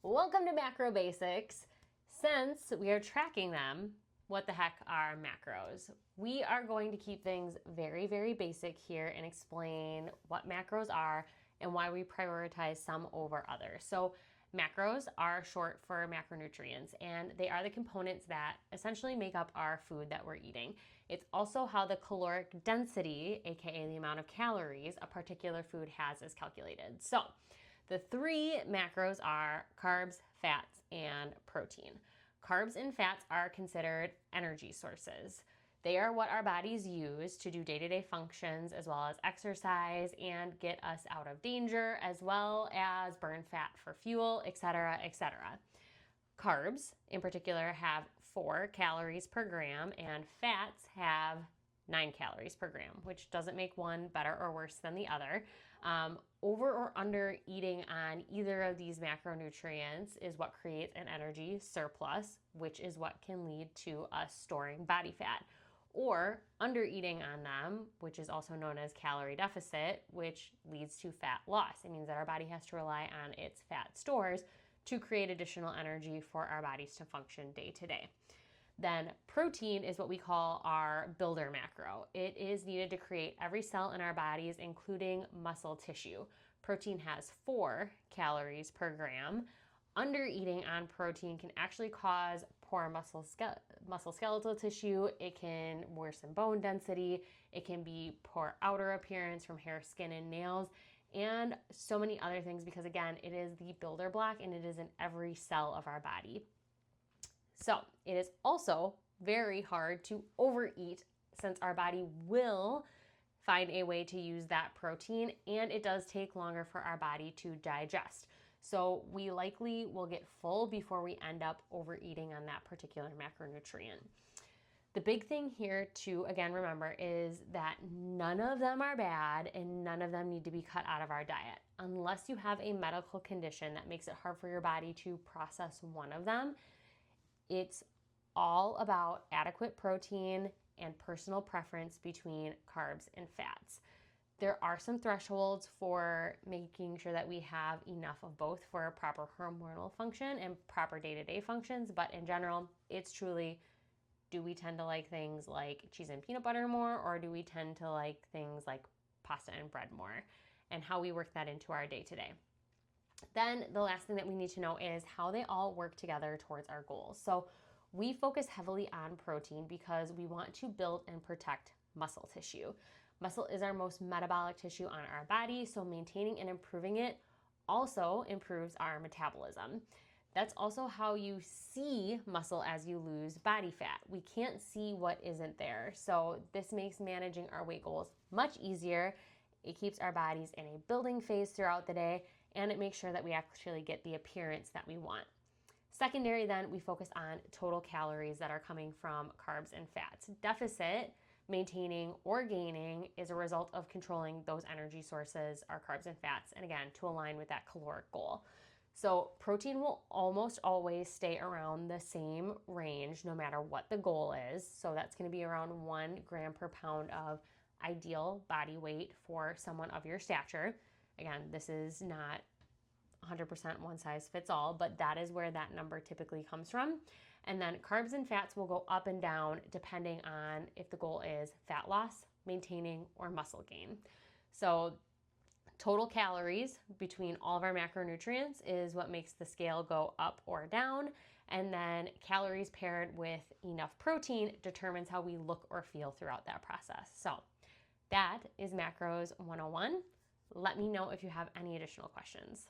Welcome to Macro Basics. Since we are tracking them, what the heck are macros? We are going to keep things very, very basic here and explain what macros are and why we prioritize some over others. So macros are short for macronutrients, and they are the components that essentially make up our food that we're eating. It's also how the caloric density, aka the amount of calories a particular food has, is calculated. So the three macros are carbs, fats, and protein. Carbs and fats are considered energy sources. They are what our bodies use to do day-to-day functions as well as exercise and get us out of danger, as well as burn fat for fuel, etc., etc. Carbs, in particular, have 4 calories per gram, and fats have 9 calories per gram, which doesn't make one better or worse than the other. Over or under eating on either of these macronutrients is what creates an energy surplus, which is what can lead to us storing body fat. Or under eating on them, which is also known as calorie deficit, which leads to fat loss. It means that our body has to rely on its fat stores to create additional energy for our bodies to function day to day. Then protein is what we call our builder macro. It is needed to create every cell in our bodies, including muscle tissue. Protein has 4 calories per gram. Under eating on protein can actually cause poor muscle skeletal tissue. It can worsen bone density. It can be poor outer appearance from hair, skin, and nails, and so many other things, because again, it is the builder block and it is in every cell of our body. So it is also very hard to overeat, since our body will find a way to use that protein, and it does take longer for our body to digest. So we likely will get full before we end up overeating on that particular macronutrient. The big thing here to, again, remember is that none of them are bad and none of them need to be cut out of our diet. Unless you have a medical condition that makes it hard for your body to process one of them, it's all about adequate protein and personal preference between carbs and fats. There are some thresholds for making sure that we have enough of both for proper hormonal function and proper day-to-day functions, but in general, it's truly, do we tend to like things like cheese and peanut butter more, or do we tend to like things like pasta and bread more, and how we work that into our day-to-day. Then the last thing that we need to know is how they all work together towards our goals. So we focus heavily on protein because we want to build and protect muscle tissue. Muscle is our most metabolic tissue on our body, so maintaining and improving it also improves our metabolism. That's also how you see muscle as you lose body fat. We can't see what isn't there. So this makes managing our weight goals much easier. It keeps our bodies in a building phase throughout the day, and it makes sure that we actually get the appearance that we want. Secondary, then, we focus on total calories that are coming from carbs and fats. Deficit, maintaining or gaining, is a result of controlling those energy sources, our carbs and fats, and again, to align with that caloric goal. So protein will almost always stay around the same range no matter what the goal is. So that's going to be around 1 gram per pound of ideal body weight for someone of your stature. Again, this is not 100% one size fits all, but that is where that number typically comes from. And then carbs and fats will go up and down depending on if the goal is fat loss, maintaining, or muscle gain. So total calories between all of our macronutrients is what makes the scale go up or down. And then calories paired with enough protein determines how we look or feel throughout that process. So that is Macros 101. Let me know if you have any additional questions.